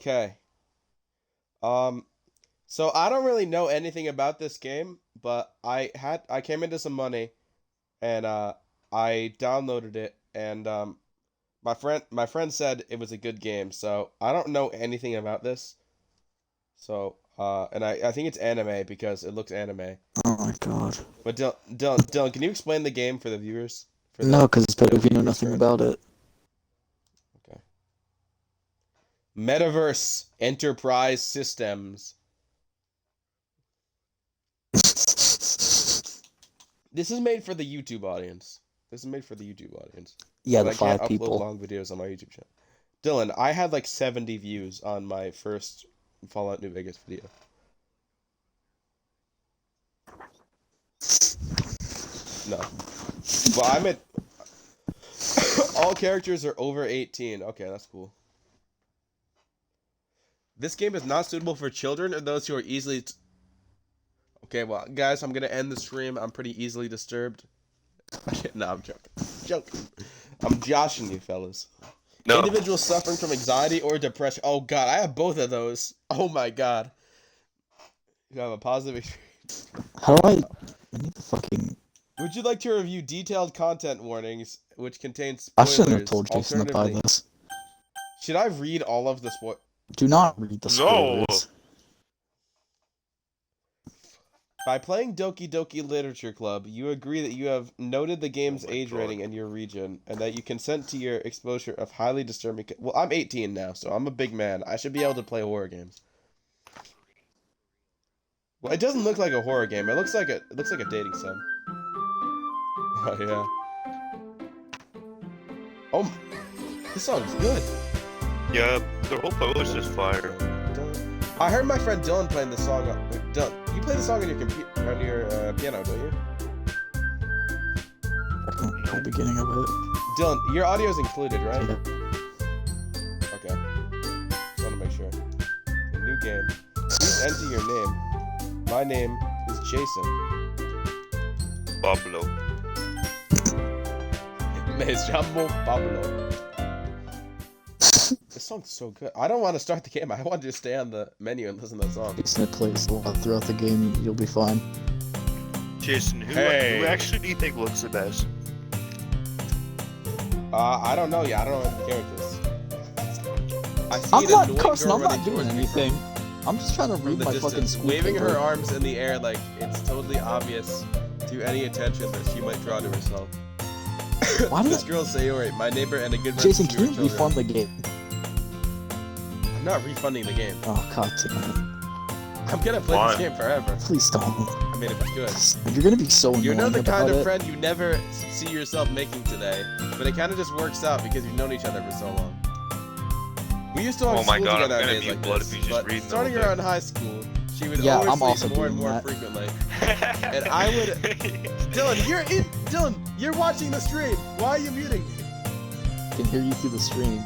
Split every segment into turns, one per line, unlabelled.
Okay. Um, so I don't really know anything about this game, but I came into some money and I downloaded it and my friend said it was a good game, so I don't know anything about this. So and I think it's anime because it looks anime.
Oh my god.
But Dylan, can you explain the game for the viewers? For
No,
the
because it's better if you know
viewers
nothing
first?
about it.
Okay. Metaverse Enterprise Systems. This is made for the YouTube audience. This is made for the YouTube audience.
Yeah,
But
the
I can't
5
upload
people.
long videos on my YouTube channel. Dylan, I had like 70 views on my first Fallout New Vegas video. No. Well, I'm at... All characters are over 18. Okay, that's cool. This game is not suitable for children or those who are easily... Okay, well, guys, I'm gonna end the stream. I'm pretty easily disturbed. No, I'm joking. Joking. I'm joshing you, fellas.
No.
Individuals suffering from anxiety or depression. Oh, God, I have both of those. Oh, my God. You have a positive experience.
How do I need the fucking...
Would you like to review detailed content warnings, which contain
I
spoilers?
shouldn't have told Jason to buy
Alternatively,
this.
should I read all of the spoilers?
Do not read the
No.
spoilers.
By playing Doki Doki Literature Club, you agree that you have noted the game's
Oh my
age
God.
rating in your region, and that you consent to your exposure of highly disturbing... Well, I'm 18 now, so I'm a big man. I should be able to play horror games. Well, it doesn't look like a horror game. It looks like a dating sim. Oh, yeah. Oh, this song's good.
Yeah, the whole post is fire.
I heard my friend Dylan playing the song. Dylan, you play the song on your computer, on your piano, don't you?
The beginning of it.
Dylan, your audio's included, right?
Yeah.
Okay. Just want to make sure. A new game. Please enter your name. My name is Jason.
Pablo.
Me llamo Pablo. This song's so good. I don't want to start the game. I want to just stay on the menu and listen to the song.
Jason, it plays a lot throughout the game. You'll be fine.
Jason, who
Hey.
actually do you think looks the best?
I don't know. Yeah, I don't know what the character is. I see
I'm
an
not,
annoying
Carson,
girl
I'm
running
not doing
towards me
anything. I'm just trying to
from
read
the
my fucking
distance,
school
waving
paper.
her arms in the air like it's totally obvious to any attention that she might draw to herself.
Why did
This girl's Sayori, my neighbor and a good friend
Jason,
since
can
we
you
were children.
refund the game?
I'm not refunding the game.
Oh, god damn it.
I'm gonna play
Why?
this game forever.
Please don't.
I mean, if it's good.
You're gonna be so annoying
You know the
about
kind of
it.
friend you never see yourself making today, but it kind of just works out because you've known each other for so long. We used to
Oh
have
my
school
God, I'm
together
gonna
days
mute
like
blood
this,
if you just
but
read the
starting
whole thing.
around high school, she would
Yeah, I'm
oversleep
also
more and
doing
more
that.
frequently. And I would... Dylan, you're watching the stream. Why are you muting me?
I can hear you through the stream.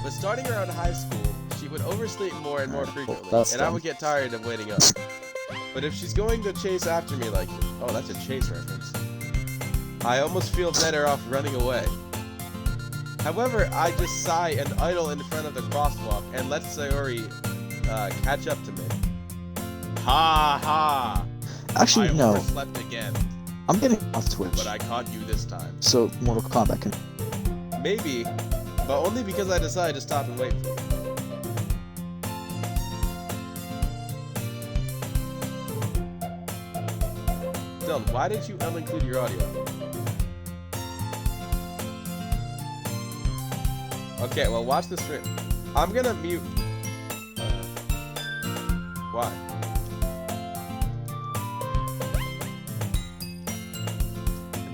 But starting around high school, she would oversleep more and more frequently,
that's
and I
dumb.
would get tired of waiting up. But if she's going to chase after me like... Oh, that's a chase reference. I almost feel better off running away. However, I just sigh and idle in front of the crosswalk and let Sayori catch up to me. Ha ha!
Actually,
I
no.
overslept again,
I'm getting off Twitch.
but I caught you this time.
So, Mortal Kombat can...
Maybe, but only because I decided to stop and wait for you. Dylan, why did you uninclude your audio? Okay, well, watch the stream. I'm gonna mute. Why?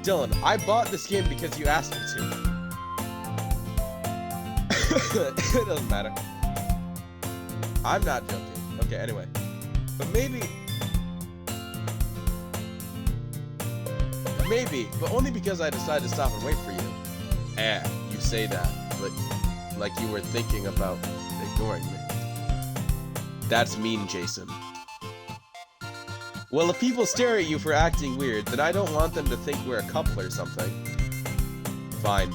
Dylan, I bought this game because you asked me to. It doesn't matter. I'm not joking. Okay, anyway. But maybe, but only because I decided to stop and wait for you. You say that, but like you were thinking about ignoring me. That's mean, Jason. Well, if people stare at you for acting weird, then I don't want them to think we're a couple or something. Fine.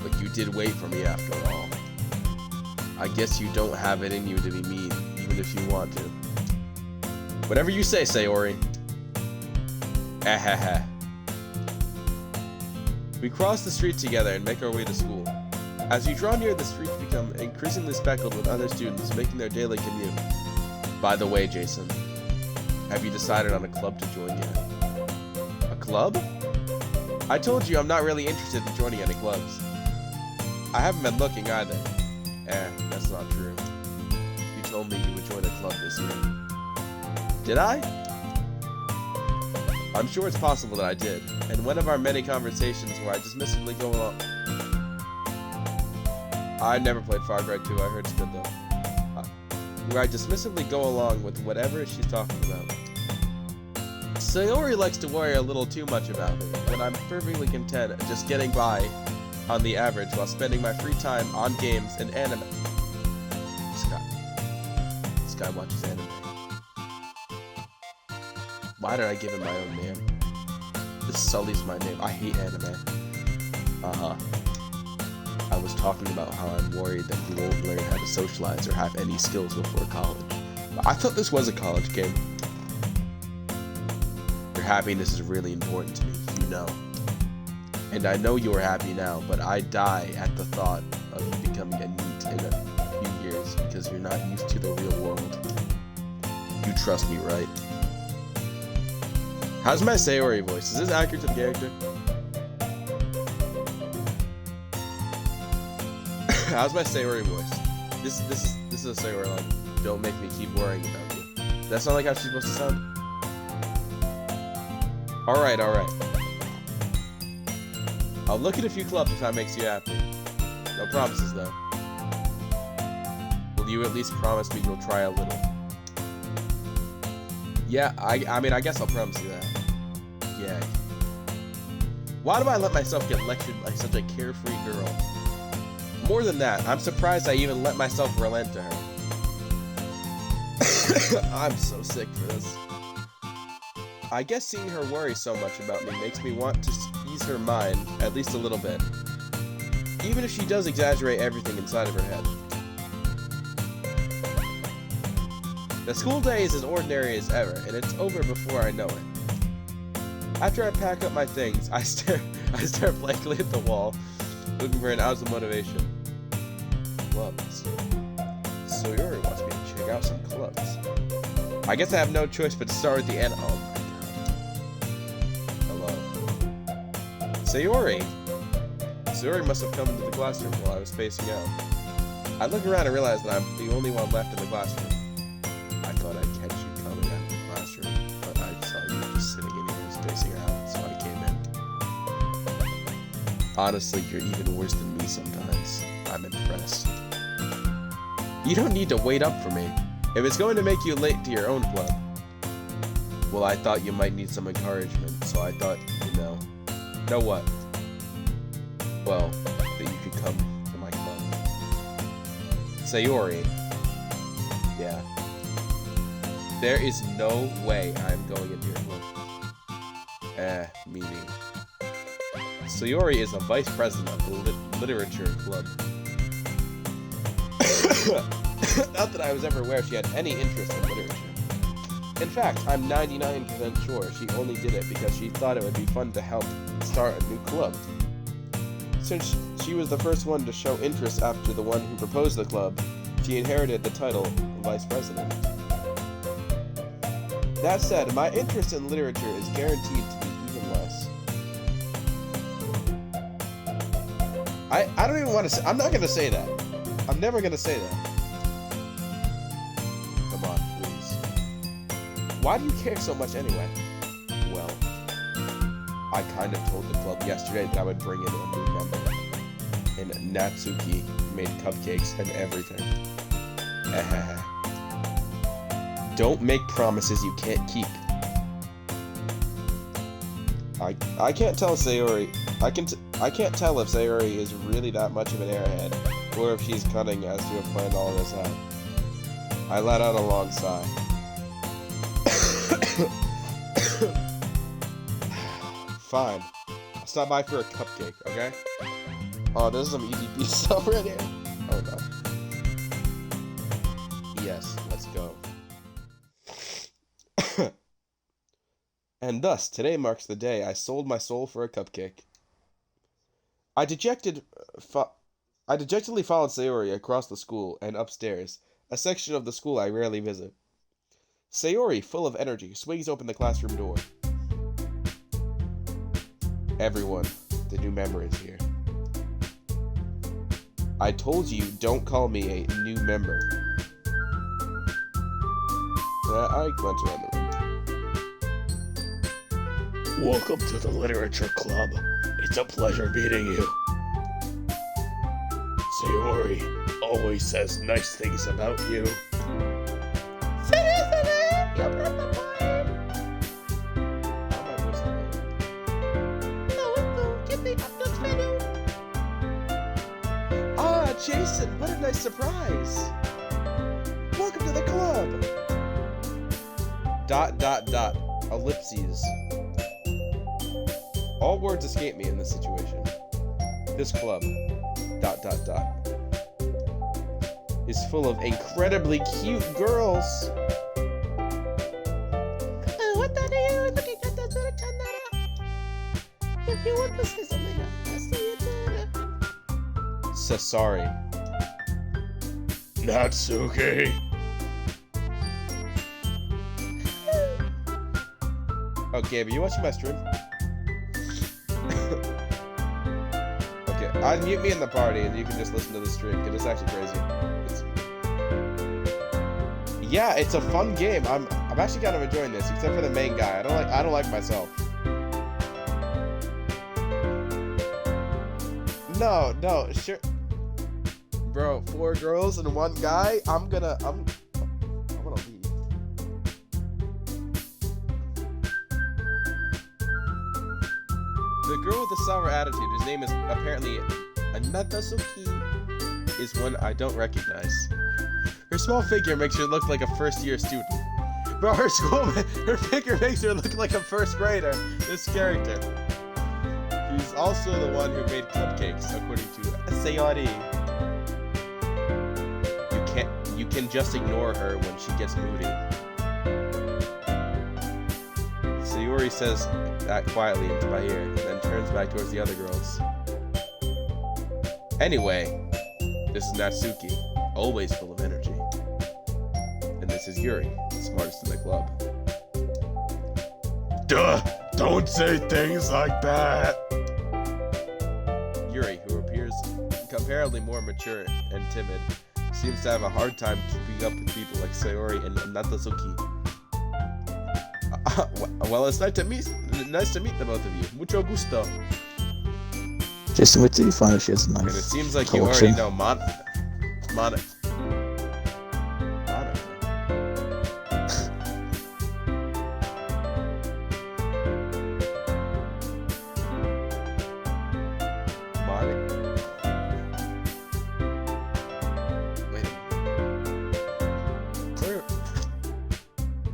But you did wait for me after all. I guess you don't have it in you to be mean, even if you want to. Whatever you say, Sayori. Ahaha. We cross the street together and make our way to school. As we draw near, the streets become increasingly speckled with other students making their daily commute. By the way, Jason, have you decided on a club to join yet? A club? I told you I'm not really interested in joining any clubs. I haven't been looking either. That's not true. You told me you would join a club this year. Did I? I'm sure it's possible that I did. And one of our many conversations where I dismissively go along. I never played Far Cry 2, I heard it's good though. Where I dismissively go along with whatever she's talking about. Sayori likes to worry a little too much about me, when I'm perfectly content just getting by on the average while spending my free time on games and anime. This guy watches anime. Why did I give him my own name? This sullies my name. I hate anime. I was talking about how I'm worried that he won't learn how to socialize or have any skills before college. I thought this was a college game. Your happiness is really important to me, you know. And I know you are happy now, but I die at the thought of you becoming a NEET in a few years because you're not used to the real world. You trust me, right? How's my Sayori voice? Is this accurate to the character? How's my Sayori voice? This is a Sayori line. Don't make me keep worrying about you. Does that sound like how she's supposed to sound? Alright. I'll look at a few clubs if that makes you happy. No promises though. Will you at least promise me you'll try a little? Yeah, I mean I guess I'll promise you that. Yeah. Why do I let myself get lectured like such a carefree girl? More than that, I'm surprised I even let myself relent to her. I'm so sick for this. I guess seeing her worry so much about me makes me want to ease her mind, at least a little bit. Even if she does exaggerate everything inside of her head. The school day is as ordinary as ever, and it's over before I know it. After I pack up my things, I stare blankly at the wall, looking for an ounce of motivation. Clubs. Sayori wants me to check out some clubs. I guess I have no choice but to start with the end. Oh my god. Hello. Sayori! Sayori must have come into the classroom while I was spacing out. I look around and realize that I'm the only one left in the classroom. I thought I'd catch you coming out of the classroom, but I saw you just sitting in here spacing out, so I came in. Honestly, you're even worse than me sometimes. I'm impressed. You don't need to wait up for me. If it's going to make you late to your own club. Well, I thought you might need some encouragement, so I thought, Know what? Well, that you could come to my club. Sayori. Yeah. There is no way I'm going into your club. Meaning. Sayori is the vice president of the literature club. Not that I was ever aware she had any interest in literature. In fact, I'm 99% sure she only did it because she thought it would be fun to help start a new club. Since she was the first one to show interest after the one who proposed the club, she inherited the title vice president. That said, my interest in literature is guaranteed to be even less. I don't even want to say, I'm not going to say that. I'm never going to say that. Come on, please. Why do you care so much anyway? Well, I kind of told the club yesterday that I would bring in a new member. And Natsuki made cupcakes and everything. Don't make promises you can't keep. I can't tell Sayori. I can't tell if Sayori is really that much of an airhead, or if she's cunning as to have planned all this out. I let out a long sigh. Fine. I'll stop by for a cupcake, okay? Oh, there's some easy pizza over here. Oh no. Yes, let's go. And thus, today marks the day I sold my soul for a cupcake. I dejectedly followed Sayori across the school and upstairs, a section of the school I rarely visit. Sayori, full of energy, swings open the classroom door. Everyone, the new member is here. I told you, don't call me a new member. I glance around the room.
Welcome to the Literature Club. It's a pleasure meeting you. Sayori always says nice things about you.
Ah, Jason, what a nice surprise! Welcome to the club! ... ellipses. All words escape me in this situation. This club ... is full of incredibly cute girls.
What the hell are you looking at? That's what I turned that up. If you want to say something, I'll say it.
Sorry.
Natsuki.
Oh, Gabe, are you watching my stream? Okay, unmute me in the party and you can just listen to the stream, because it's actually crazy. Yeah, it's a fun game. I'm actually kind of enjoying this, except for the main guy. I don't like myself. No, sure. Bro, 4 girls and 1 guy. I'm gonna leave. The girl with the sour attitude, whose name is apparently Natsuki, is one I don't recognize. Her small figure makes her look like a first-year student. Bro, her figure makes her look like a first grader. This character. She's also the one who made cupcakes, according to Sayori. You can just ignore her when she gets moody. Sayori says that quietly into my ear, then turns back towards the other girls. Anyway, this is Natsuki, always full of energy. And this is Yuri, the smartest in the club.
Duh! Don't say things like that!
Yuri, who appears comparatively more mature and timid, seems to have a hard time keeping up with people like Sayori and Natsuki. Well, it's nice to meet the both of you. Mucho gusto.
Jason, wait till you find out she has a
And
knife.
it seems like you
collection.
already know Monica. Wait a minute.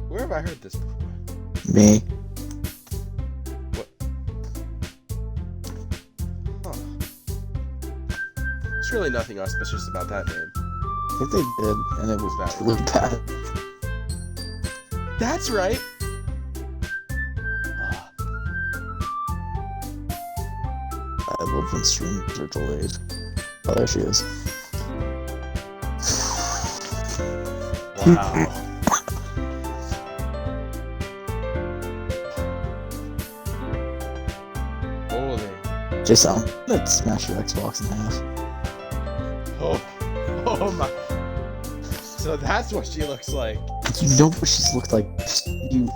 Where have I heard this before?
Me.
What? Huh. There's really nothing auspicious about that name.
I think they did, and it was
That
really bad.
That's right!
I love when streams are delayed. Oh, there she is.
Wow.
Holy.
Jason, I'm gonna smash your Xbox in half.
Oh my. So that's what she looks like.
You know what she's looked like? You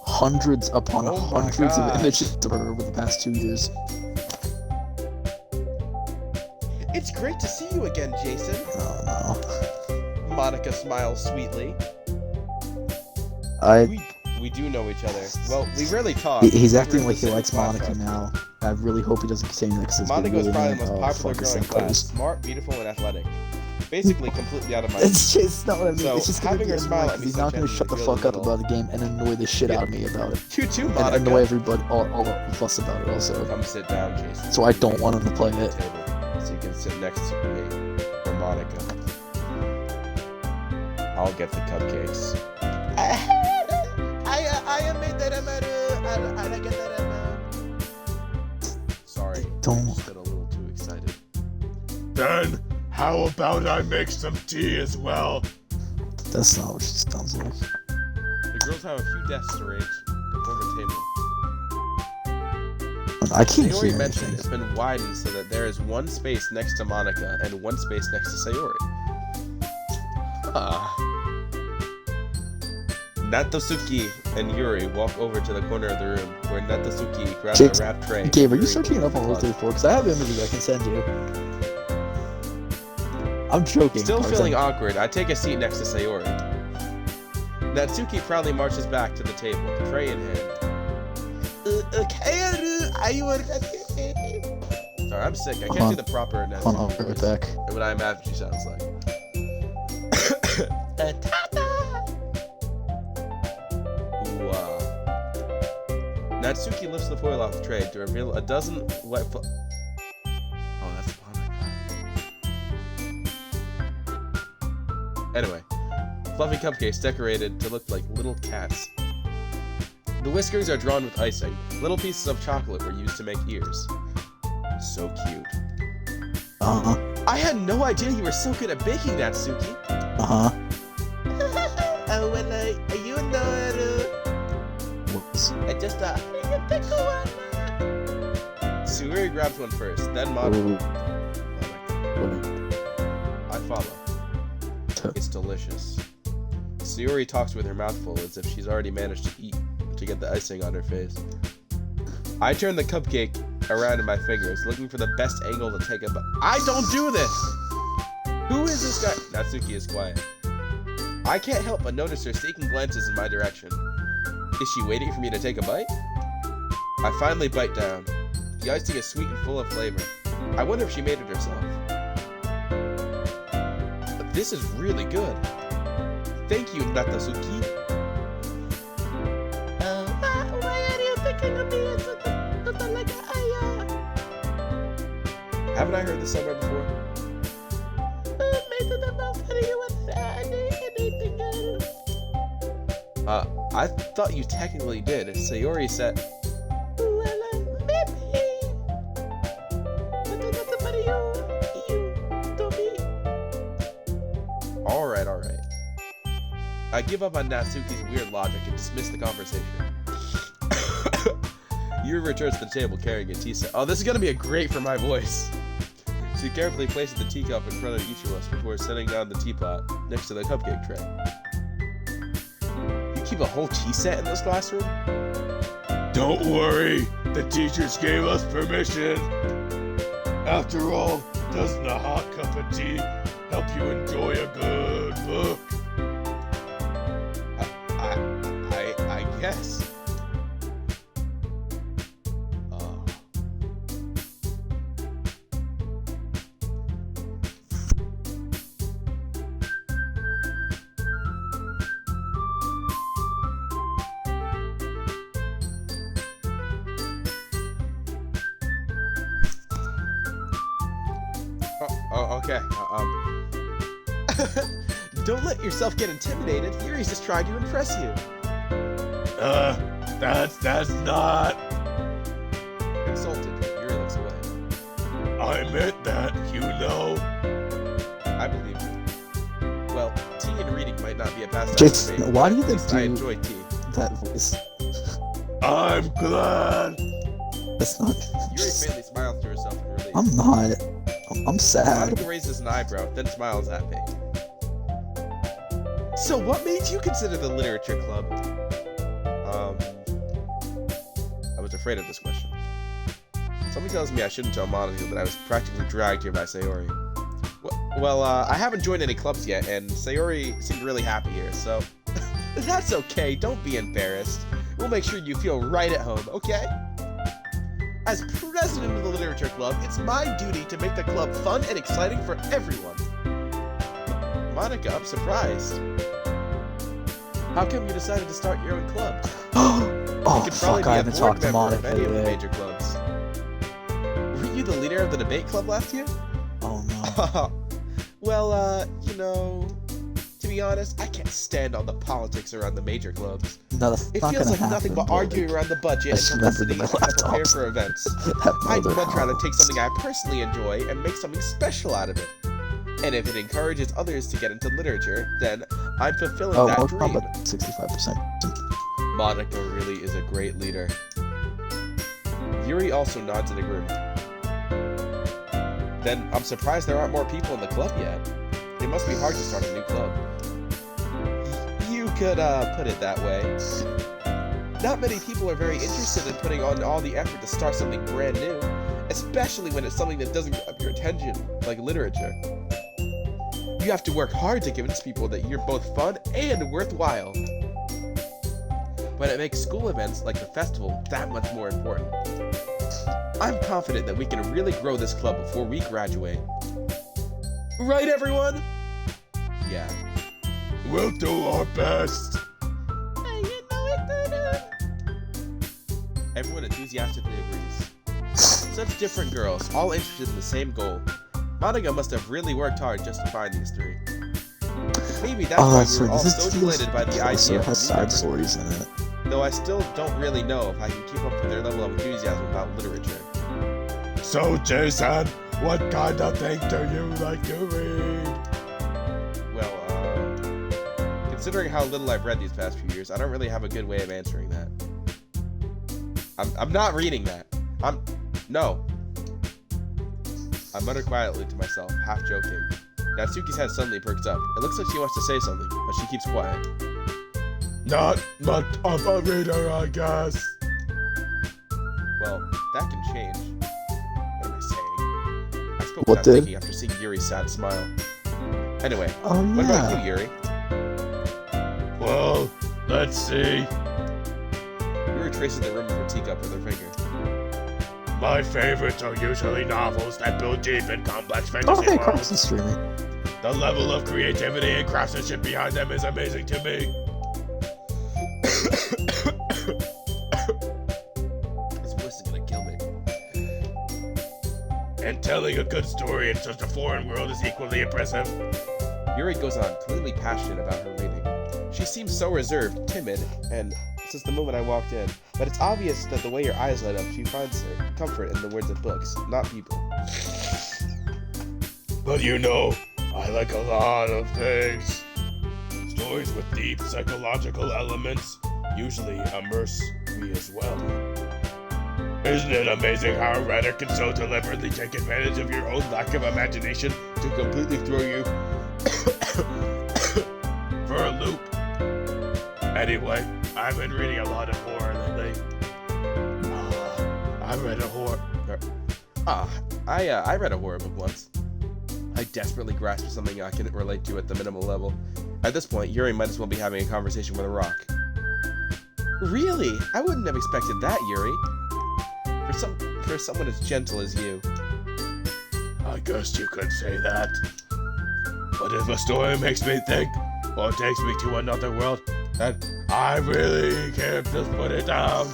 hundreds upon
Oh my
hundreds of
gosh.
images of her over the past 2 years.
It's great to see you again, Jason.
Oh
Monica smiles sweetly.
no.
We do know each other. Well, we rarely talk.
He's
We
acting
were
like he
in the
likes
same class
Monica
last
now. I really hope he doesn't continue that because it's
Monica
been
was
really
probably the most popular girl in class. Smart, beautiful, and athletic. Basically, completely out of my league.
It's just not what I mean.
So,
it's just gonna
having
be
her smile
annoying
at me
'cause he's
so
not gonna
gently
shut the
feels
fuck
a
up
little-
about the game and annoy the shit
Yeah.
out of me about it.
You too,
And
Monica.
annoy everybody, all of us about it also.
Come sit down, Jason.
So I don't want him to play it.
Table, so you can sit next to me or Monica. I'll get the cupcakes.
I made that I get that
Sorry,
Don't.
I just got a little too excited.
Then, how about I make some tea as well?
That's not what she sounds like.
The girls have a few desks arranged to form a table.
I can't
Sayori
hear
mentioned
anything.
it's been widened so that there is one space next to Monica and one space next to Sayori. Ah. Natsuki and Yuri walk over to the corner of the room where Natsuki grabs
Jake,
a wrapped tray.
Gabe, are you
Yuri
searching it up on
opens the
134? Because I have images I can send you. I'm joking.
Still
Tarzan.
feeling awkward, I take a seat next to Sayori. Natsuki proudly marches back to the table, tray in hand. Sorry, I'm sick. I can't do the proper Natsuki
Hold on, I'll be right
voice.
back.
What I imagine she sounds like. Ooh, Natsuki lifts the foil off the tray to reveal a dozen wet Oh, that's Monica. Anyway, fluffy cupcakes decorated to look like little cats. The whiskers are drawn with icing. Little pieces of chocolate were used to make ears. So cute.
Uh-huh.
I had no idea you were so good at baking, Natsuki.
Uh-huh.
You know,
Whoops.
I just pick one.
Sayori grabs one first, then Monica.
Ooh.
Monica. I follow. It's delicious. Sayori talks with her mouth full as if she's already managed to eat to get the icing on her face. I turn the cupcake around in my fingers, looking for the best angle to take a bite. I don't do this! Who is this guy? Natsuki is quiet. I can't help but notice her seeking glances in my direction. Is she waiting for me to take a bite? I finally bite down. The icing is sweet and full of flavor. I wonder if she made it herself. But this is really good. Thank you, Natsuki.
Why are you picking on me?
Haven't I heard this somewhere before? I thought you technically did. Sayori said. Alright. I give up on Natsuki's weird logic and dismiss the conversation. Yuri returns to the table carrying a tea set. Oh, this is gonna be a great for my voice. She carefully places the teacup in front of each of us before setting down the teapot next to the cupcake tray. You keep a whole tea set in this classroom?
Don't worry, the teachers gave us permission. After all, doesn't a hot cup of tea help you enjoy a good book?
I guess. Okay. Don't let yourself get intimidated. Yuri's just trying to impress you.
That's not.
Insulted, Yuri looks away.
I meant that, you know.
I believe you. Well, tea and reading might not be a pastime
Jason,
for me,
why
but
do you
at
think
least I
you-
enjoy tea.
That voice.
I'm glad.
That's not.
Yuri faintly smiles to herself in relief.
I'm not. I'm sad.
Monica raises an eyebrow, then smiles at me. So what made you consider the literature club? I was afraid of this question. Something tells me I shouldn't tell Monica that I was practically dragged here by Sayori. Well, I haven't joined any clubs yet, and Sayori seemed really happy here, so... That's okay, don't be embarrassed. We'll make sure you feel right at home, okay? As president of the literature club, it's my duty to make the club fun and exciting for everyone. Monica, I'm surprised. How come you decided to start your own club?
Oh
You could probably
fuck! I
be a
haven't
board
talked to
member of
Monica
any of the
yet.
major clubs. Were you the leader of the debate club last year?
Oh no.
Well, you know, to be be honest, I can't stand all the politics around the major clubs.
No, that's
It
not
feels
gonna
like
happen.
nothing but arguing around the budget
I
and
just remembered
publicity
my
to prepare
laptops.
for events.
Have
I'd
other
much rather
house.
take something I personally enjoy and make something special out of it. And if it encourages others to get into literature, then I'm fulfilling
Oh,
that
Mortal
dream.
Kombat 65%.
Monica really is a great leader. Yuri also nods in agreement. Then I'm surprised there aren't more people in the club yet. It must be hard to start a new club. You could put it that way. Not many people are very interested in putting on all the effort to start something brand new, especially when it's something that doesn't grab your attention, like literature. You have to work hard to convince people that you're both fun and worthwhile. But it makes school events like the festival that much more important. I'm confident that we can really grow this club before we graduate. Right, everyone? Yeah.
We'll do our best.
Hey, you know it, Dada.
Everyone enthusiastically agrees. Such different girls, all interested in the same goal. Monica must have really worked hard just to find these three. Maybe that's why we
So
were all
this
so
feels
delighted by the
also
idea of
has
new
side
members.
stories in it.
Though I still don't really know if I can keep up with their level of enthusiasm about literature.
So, Jason, what kind of thing do you like to read?
Well, considering how little I've read these past few years, I don't really have a good way of answering that. I'm not reading that. No. I mutter quietly to myself, half joking. Natsuki's head suddenly perks up. It looks like she wants to say something, but she keeps quiet.
Not much of a reader, I guess.
Well, that can change. What am I saying? I spoke
What
without
did?
thinking after seeing Yuri's sad smile. Anyway,
Oh
what about
yeah.
you, Yuri?
Well, let's see.
Yuri traces the rim of her teacup with her finger.
My favorites are usually novels that build deep and complex
Oh,
fantasy
hey,
worlds.
Carson's streaming.
The level of creativity and craftsmanship behind them is amazing to me.
His voice is gonna kill me.
And telling a good story in such a foreign world is equally impressive.
Yuri goes on, clearly passionate about her reading. She seems so reserved, timid, and since the moment I walked in, but it's obvious that the way your eyes light up, she finds her comfort in the words of books, not people.
But you know, I like a lot of things. Stories with deep psychological elements usually immerse me as well. Isn't it amazing how a writer can so deliberately take advantage of your own lack of imagination to completely throw you for a loop? Anyway, I've been reading a lot of horror lately. I read a horror.
I read a horror book once. I desperately grasped something I can relate to at the minimal level. At this point, Yuri might as well be having a conversation with a rock. Really? I wouldn't have expected that, Yuri. For someone as gentle as you.
I guess you could say that. But if a story makes me think, or takes me to another world, then I really can't just put it down.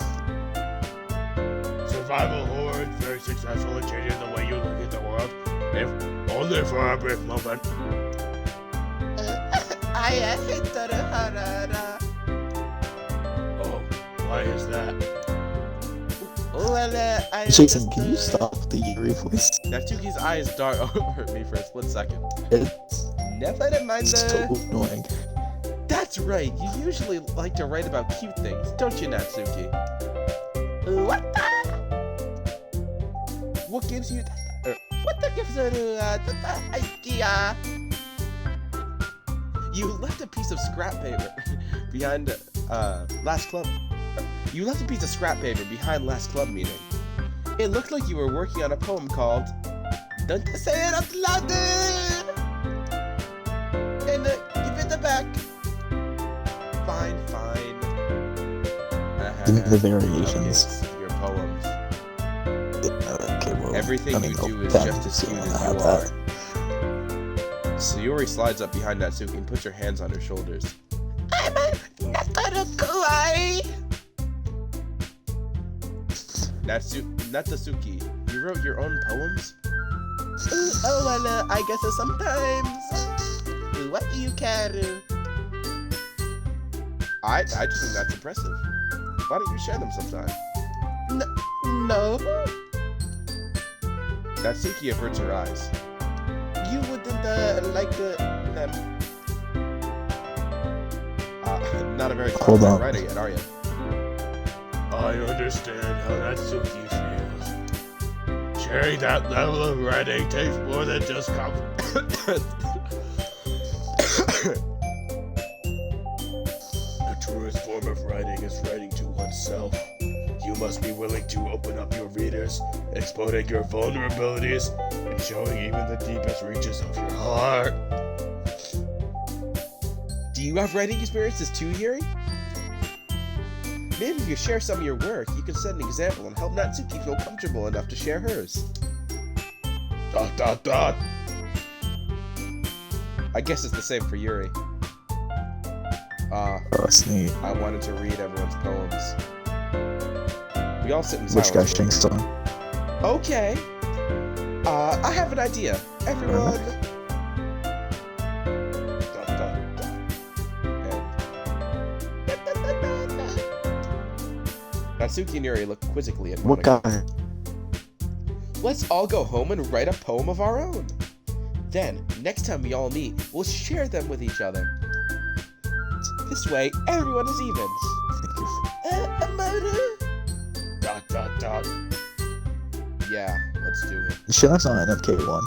Survival horror is very successful in changing the way you look at the world, if only for a brief moment.
I hate Harara.
Oh, why is that?
Well, I
Jason, can you stop the Yuri voice?
Natsuki's eyes dart over at me for a split second.
It's
Never mind
so annoying.
That's right, you usually like to write about cute things, don't you, Natsuki?
What the?
What gives you that?
What the gives her the idea?
You left a piece of scrap paper behind last club. You left a piece of scrap paper behind last club meeting. It looked like you were working on a poem called "Don't Say It Out Loud."
And give it back.
Fine.
The variations.
Okay, your poems.
Okay, well,
Everything
I mean,
you do is
that
just as
makes
cute
me
as
wanna
you
have
are.
that.
Sayori slides up behind Natsuki and puts her hands on her shoulders.
I'm not gonna cry.
Natsuki, you wrote your own poems?
Oh, well, I guess sometimes. What do you care?
I just think that's impressive. Why don't you share them sometime?
No.
Natsuki averts her eyes.
You wouldn't like them.
Not a very
Hold
confident
on.
writer yet, are you?
I understand how Natsuki feels. Sharing that level of writing takes more than just The truest form of writing is writing to oneself. You must be willing to open up your readers, exposing your vulnerabilities, and showing even the deepest reaches of your heart.
Do you have writing experiences too, Yuri? Maybe if you share some of your work, you can set an example and help Natsuki feel comfortable enough to share hers. ... I guess it's the same for Yuri.
Oh, that's neat.
I wanted to read everyone's poems. We all sit in
Which guy's
silence.
Shang Tsung?
Okay. I have an idea. Everyone. Natsuki and Yuri look quizzically at
What
Monika.
guy?
Let's all go home and write a poem of our own. Then, next time we all meet, we'll share them with each other. This way, everyone is even.
Amaru? ...
Yeah, let's do it.
Shannon's not an MK1.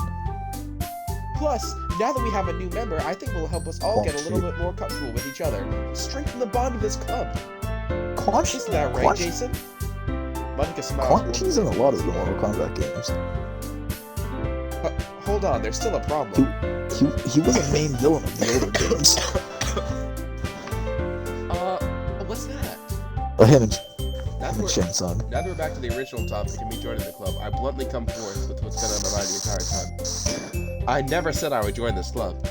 Plus, now that we have a new member, I think will help us all get a little bit more comfortable with each other. Strengthen the bond of this club. Isn't that right, Jason? Monika smiles.
Quan Chi's in a lot of the Mortal Kombat games.
Hold on, there's still a problem.
He was a main villain of the older games.
What's that?
Oh, him and
Now that,
Shang Tsung.
now that we're back to the original topic and me joining the club, I bluntly come forth with what's been on my mind the entire time. I never said I would join this club.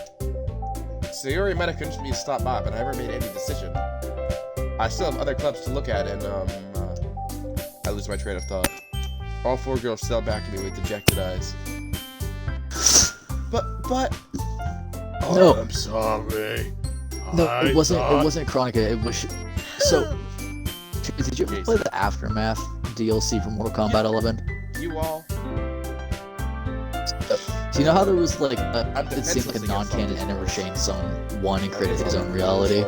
Sayori might have convinced me to stop by, but I never made any decision. I still have other clubs to look at, and I lose my train of thought. All four girls stare back at me with dejected eyes. But
No.
I'm sorry.
No,
I
it wasn't.
thought-
It wasn't Chronica. It was. So, did you ever play the Aftermath DLC for Mortal Kombat 11?
you all,
Do you know how there was like
I'm
it seemed like a
defenseless against
non-canon
all
end where Shang Tsung won and created his own
Against
reality?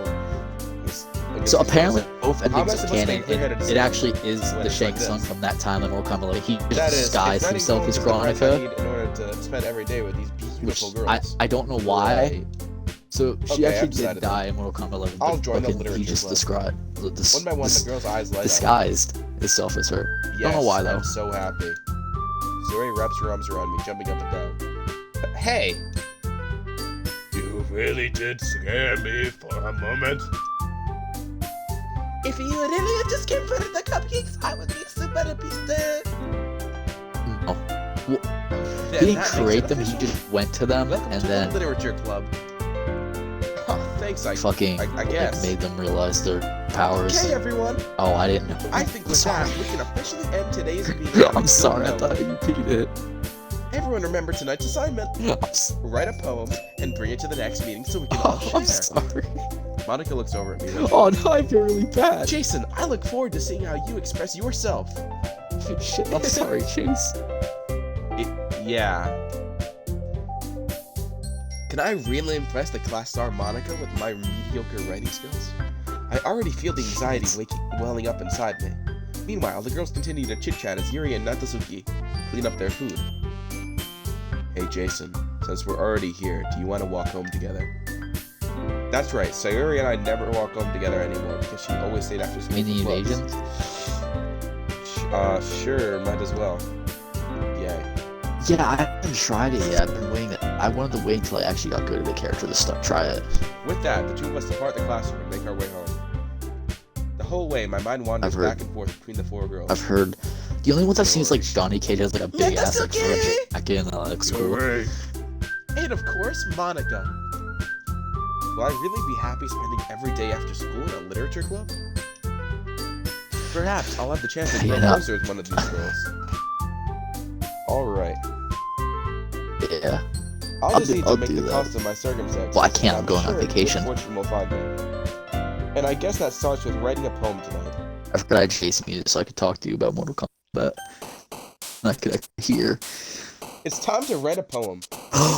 these
So
girls.
apparently both
How am I
endings are
supposed to
canon,
make clear-headed
and it
decisions
actually is
when
the
it's
Shang
like
Tsung
this?
from that time in Mortal Kombat 11. He just
That is,
disguised
if
himself
writing
as
poems is the price I
Chronica.
need in order to spend every day with these beautiful
Which
girls.
I don't know why.
Right.
So she
Okay,
actually
I've
did
decided
die in Mortal Kombat 11.
I'll
but
join the
fucking
literature
he just
club.
described
One by one, the girls' eyes light up.
disguised himself as her.
Yes,
Don't know why, though.
I'm so happy. Zuri wraps her arms around me, jumping up and down. Hey!
You really did scare me for a moment.
If you really had just came for the cupcakes, I would make some better pizza.
No.
Then
He didn't
that makes
create
it
them. He
official.
just went to them
Welcome
and
to
then
the literature club. Oh, thanks, I
fucking
I
like,
guess.
made them realize their powers.
Okay, everyone.
Oh, I didn't know.
I think with
Sorry.
that, we can officially end today's meeting. on a
I'm
good
sorry. I
note.
thought you beat it.
Everyone remember tonight's assignment. Write a poem and bring it to the next meeting so we can all
Oh,
share.
I'm sorry.
Monika looks over at me.
Oh no, I feel really bad.
Jason, I look forward to seeing how you express yourself.
Shit, I'm sorry, Chase.
Yeah. Can I really impress the class star Monika with my mediocre writing skills? I already feel the anxiety welling up inside me. Meanwhile, the girls continue to chit-chat as Yuri and Natsuki clean up their food. Hey Jason, since we're already here, do you want to walk home together? That's right, Sayuri and I never walk home together anymore because she always stayed after school.
You mean
for
the
clubs.
invasions?
Sure, might as well. Yay.
Yeah, I haven't tried it yet. I've been waiting. I wanted to wait until I actually got good at the character to try it.
With that, the two of us depart the classroom and make our way home. The whole way, my mind wanders
I've heard-
back and forth between the four girls.
I've heard. The only ones I've seen is like Johnny Cage has like a big ass like,
Natsuki!
friendship back in like school.
Hooray.
And of course, Monika. Will I really be happy spending every day after school in a literature club? Perhaps I'll have the chance to grow
Yeah.
closer with one of these girls. Alright.
Yeah.
I'll
I'll
just
do-
need
I'll
to make
do
the
that.
cost of my circumstances.
Well, I can't,
and
I'm going on
sure
vacation.
Good fortune will find me. And I guess that starts with writing a poem tonight.
I forgot I had Jason muted so I could talk to you about Mortal Kombat. I could hear.
It's time to write a poem.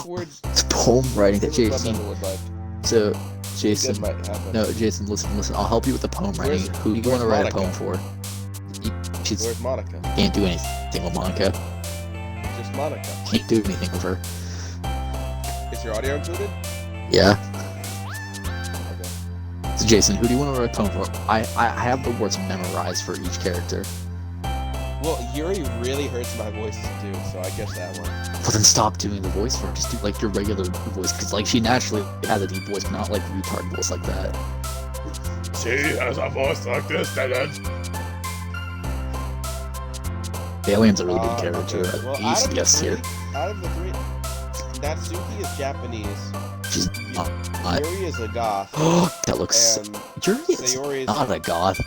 Words
It's poem writing that
Club
Jason.
member would like.
So,
Good
Jason.
might happen.
No, Jason, listen. I'll help you with the poem writing.
Where's-
Who do you want to
where's
write a poem
Monica?
for? She's
Where's Monica?
can't do anything with Monica.
Just Monica.
Can't do anything with her.
Is your audio included?
Yeah.
Okay.
So Jason, who do you want to write a poem for? I have the words memorized for each character.
Well, Yuri really hurts my voice to do, so I guess that one.
Well, then stop doing the voice for her. Just do like your regular voice, because like she naturally has a deep voice, but not like retard voice like that.
She has a voice like this, Dylan.
Alien's a really good character.
Okay. Well,
He used to guest here.
out of the three, Natsuki is Japanese.
She's not.
Yuri is a goth,
That looks.
and
Yuri is
Sayori is
not a goth.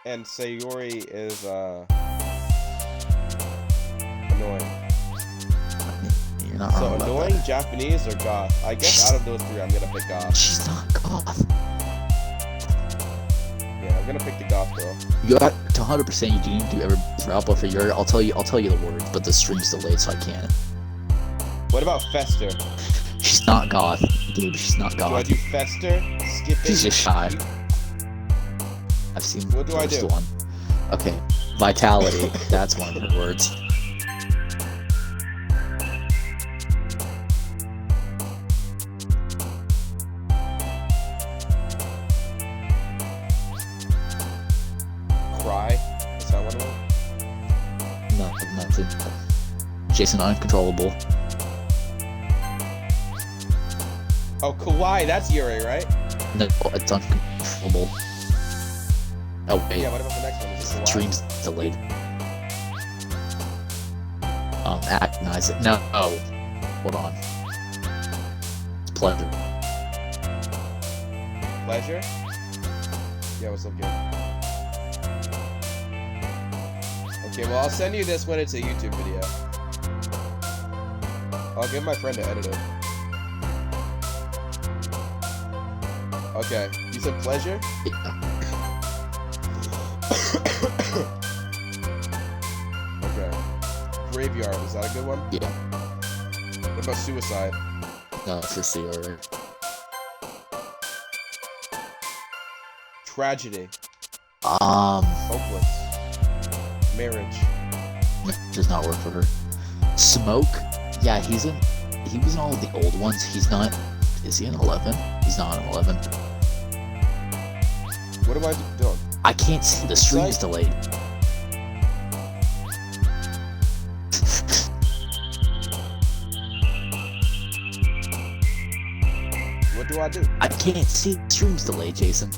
and Sayori is annoying.
You're not
So
wrong about
annoying,
that.
Japanese, or goth? I guess out of those three, I'm gonna pick goth.
She's not goth.
Yeah, I'm gonna pick the goth girl.
You got to 100%. You do need to do every Alpha for Yuri. I'll tell you the words, but the stream's delayed, so I can't.
What about Fester?
She's not goth, dude. She's not
Do I
goth.
do Fester? Skipping?
She's just shy. I've seen
What do I
the
do?
one. Okay, vitality. That's one of her words.
Cry? Is that one of them?
No, nothing. Jason, uncontrollable.
Oh, Kawaii, that's Yuri, right?
No, it's uncontrollable. Oh wait,
Yeah, what about the next one? Is it Kawaii?
stream's delayed. Agonize it. No, oh, hold on. It's pleasure.
Pleasure? Yeah, what's up, kid? Okay, well, I'll send you this when it's a YouTube video. I'll get my friend to edit it. Okay, you said pleasure?
Yeah.
Okay. Graveyard, is that a good one?
Yeah.
What about suicide?
No, it's just the order.
Tragedy.
Hopeless.
Hopeless. Marriage.
Does not work for her. Smoke. Yeah, he was in all of the old ones. He's not. Is he in 11? He's not in 11.
What am I doing?
I can't see. The stream's delayed.
What do I do?
I can't see. The stream's delayed, Jason.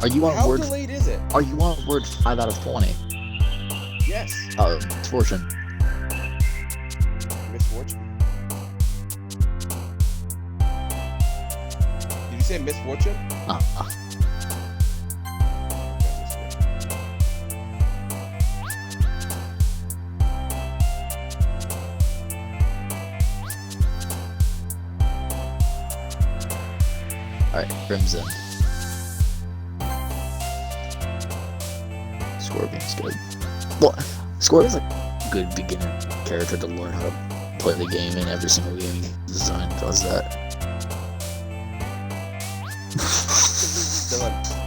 Are you on
How
word?
delayed is it?
Are you on word 5 out of 20?
Yes.
Misfortune.
Misfortune. Did you say misfortune?
Uh,
Okay, misfortune.
Alright, Crimson. Scorpion's good. Well, Scorpion's a good beginner character to learn how to play the game, and every single game design does that.
Dylan.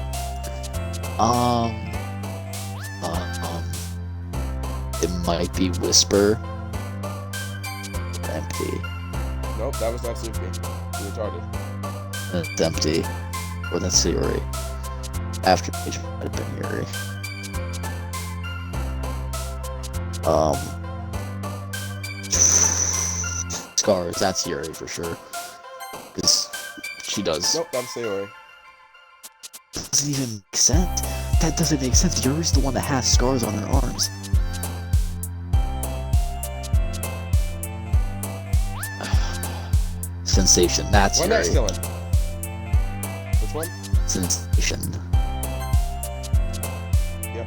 It might be Whisper. Empty.
Nope, that was not Suki. You retarded.
It's empty. Or that's Yuri. After page might have been Yuri. Scars, that's Yuri for sure. Because she does.
Nope, that's Sayori.
Doesn't even make sense. That doesn't make sense. Yuri's the one that has scars on her arms. Sensation, that's
What
Yuri.
next, Dylan? Which one?
Sensation.
Yep.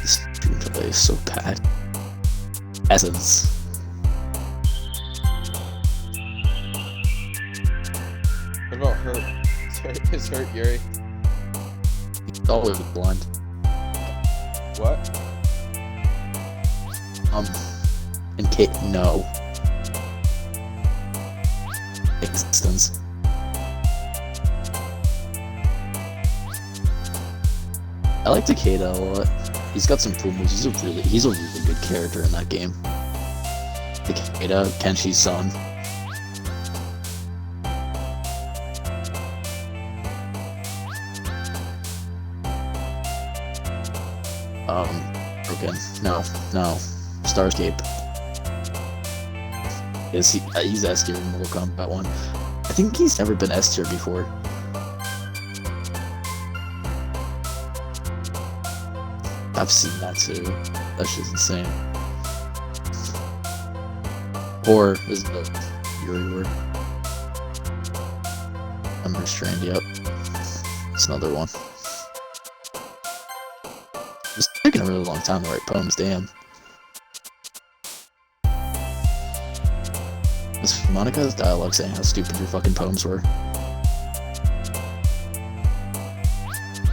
This stream delay is so bad. Essence.
hurt. Is hurt, Yuri.
He's always blind.
What?
In case no existence. I like Takeda a lot. He's got some cool moves. He's a really good character in that game. Takeda, Kenshi's son. Broken. No. Starscape. He's S tier in Mortal Kombat 1. I think he's never been S tier before. I've seen that too. That's just insane. Or is the Yuri word? I'm restrained, yep. It's another one. It's taking a really long time to write poems, damn. Is Monica's dialogue saying how stupid your fucking poems were?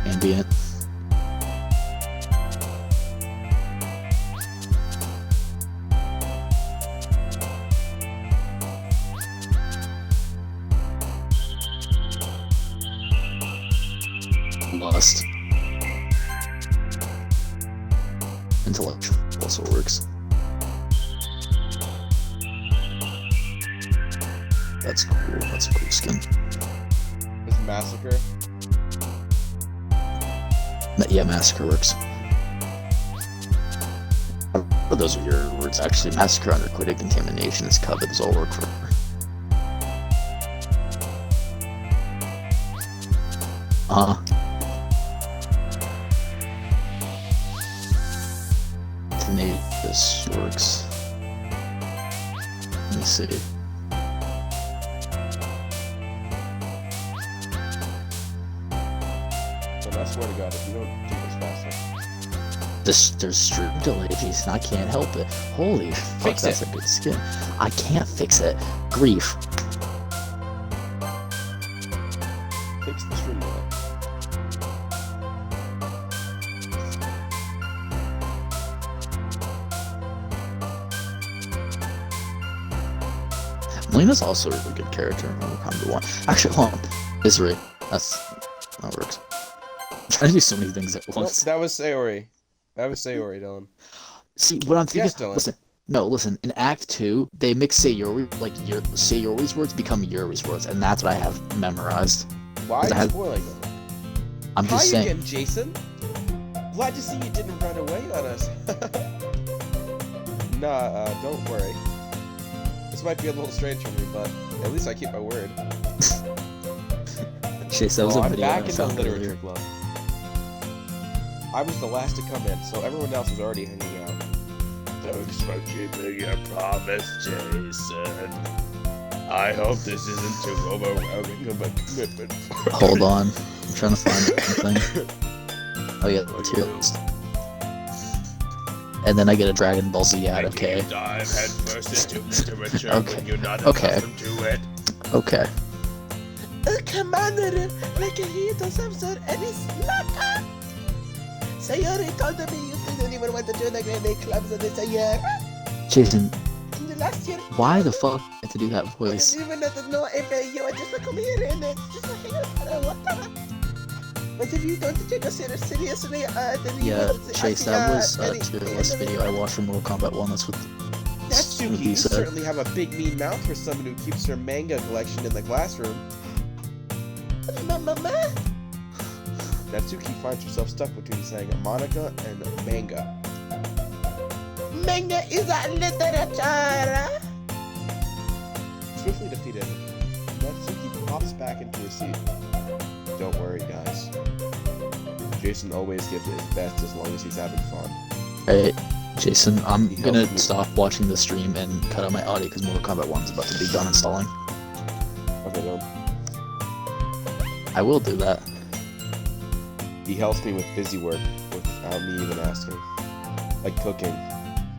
Ambient. Lust. Intellectual also works. That's cool. That's a cool skin.
Is Massacre?
Yeah, Massacre works. But those are your words. Actually, Massacre, Underquitted, Contamination, is Covet. Those all work for her. This works. Let me see.
And I swear to God, if you don't do this faster.
There's stream delay, Jason. I can't help it. Holy fuck,
Fix
that's
it.
a good skin. I can't fix it. Grief.
Fix the stream delay.
Melina's also a really good character in Mortal Kombat 1. Actually, hold on. Isri. That works. I'm trying to do so many things at
Nope,
once.
that was Sayori. Dylan.
See, what I'm thinking...
Yes, Dylan.
Listen. In Act 2, they mix Sayori... Sayori's words become Yuri's words, and that's what I have memorized.
Why are you
I had-
spoiling them?
I'm
Hi
just saying...
again, Jason. Glad to see you didn't run away on us. Nah, don't worry. This might be a little strange for me, but at least I keep my word.
Chase, that was a
I'm
video
back
I
in the
found
literature
earlier.
club. I was the last to come in, so everyone else was already hanging out.
Thanks for keeping your promise, Jason. I hope this isn't too overwhelming of a commitment.
Hold on. I'm trying to find something. Oh yeah, the tier list. And then I get a Dragon Ball Z ad, okay.
You dive headfirst into literature
Okay.
when you're not
Okay.
accustomed to it.
Okay.
Commander, like a hit or some sort, and it's not. Sayori told me you didn't even want to join the Grand League clubs of this year.
Jason,
In the last year,
why the fuck do you have to do that voice?
even not to know if you are just to come here and just a hang out. What the? But if you don't take us seriously, then you
Yeah,
will
Chase, that was a tier list video I watched from Mortal Kombat 1. That's what
Natsuki,
he
you
said.
certainly have a big mean mouth for someone who keeps her manga collection in the classroom.
Mama,
Natsuki finds herself stuck between saying Monica and manga.
manga is a literature.
Swiftly defeated, Natsuki pops back into her seat. Don't worry, guys. Jason always gives it his best as long as he's having fun.
Alright, Jason, I'm
He
gonna
helped me.
stop watching the stream and cut out my audio because Mortal Kombat 1 is about to be done installing.
Okay, well,
I will do that.
he helps me with busy work without me even asking. Like cooking,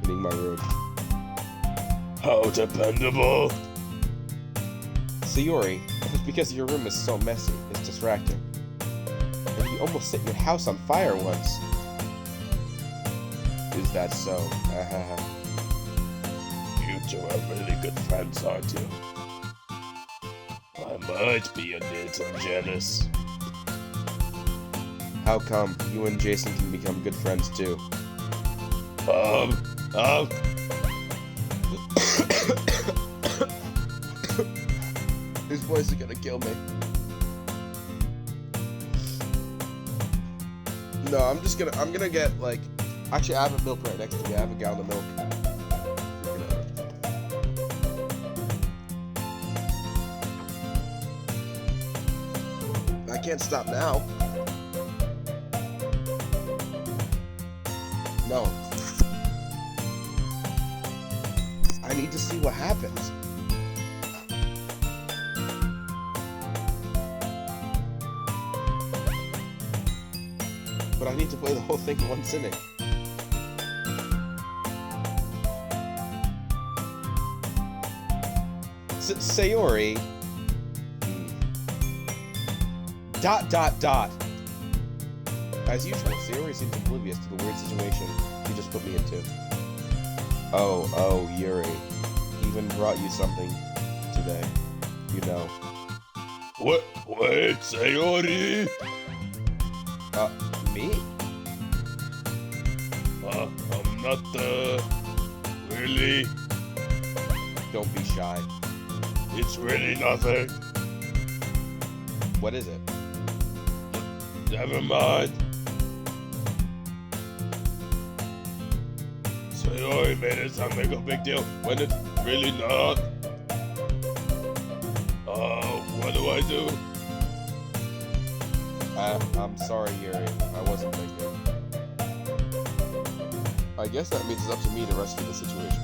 cleaning my room.
How dependable.
Sayori, it's because your room is so messy. It's distracting. And you almost set your house on fire once. Is that so?
You two are really good friends, aren't you? I might be a little jealous.
How come you and Jason can become good friends too? His voice is gonna kill me. No, I'm gonna get like, actually I have a milk right next to me. I have a gallon of milk. I can't stop now. No. I need to see what happens. But I need to play the whole thing in one sitting. Sayori. Dot. As usual, Sayori seems oblivious to the weird situation you just put me into. Oh, Yuri. Even brought you something today. You know.
Wait, Sayori!
Me?
I'm not, really.
Don't be shy.
It's really nothing.
What is it?
Never mind. Sayori made it sound like a big deal when it's really not. What do I do?
I'm sorry, Yuri. I wasn't thinking. I guess that means it's up to me to rescue the situation.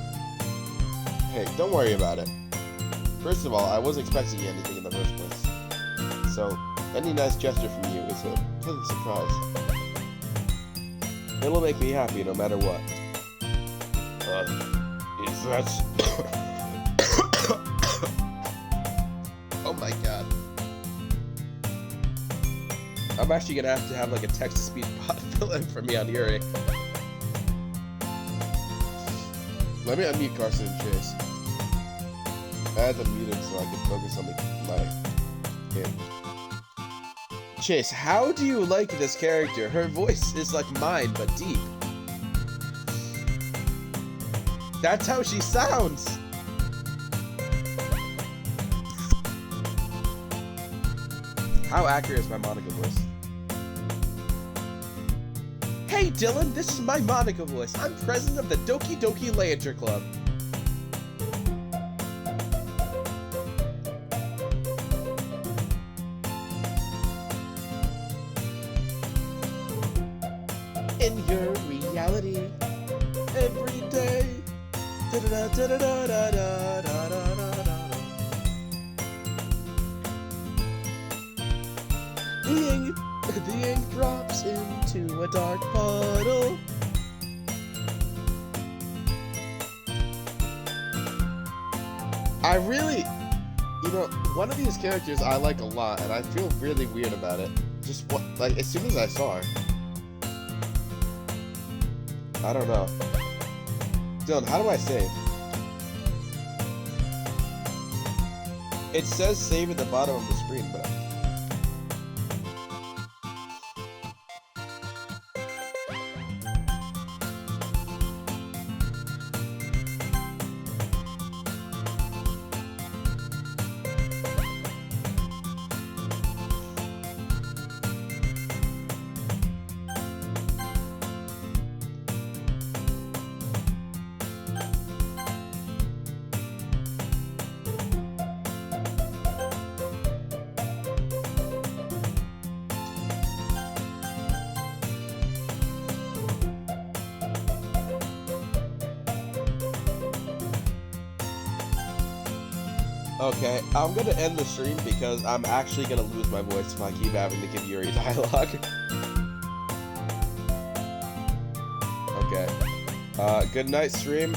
Hey, don't worry about it. First of all, I wasn't expecting anything in the first place. So, any nice gesture from you is a pleasant surprise. It'll make me happy no matter what.
Is that...
Oh my god. I'm actually gonna have to have like a text-to-speech bot fill in for me on Yuri. Let me unmute Carson and Chase. I had to mute him so I could focus on my game. Chase, how do you like this character? Her voice is like mine, but deep. That's how she sounds! How accurate is my Monica voice? Hey Dylan, this is my Monica voice. I'm president of the Doki Doki Literature Club. In your reality, every day. The ink drops into a dark puddle. I really, one of these characters I like a lot, and I feel really weird about it. Just like as soon as I saw her. I don't know. Dylan, how do I save? It says save at the bottom of the screen, but... Okay, I'm gonna end the stream because I'm actually gonna lose my voice if I keep having to give Yuri dialogue. Okay. Good night, stream.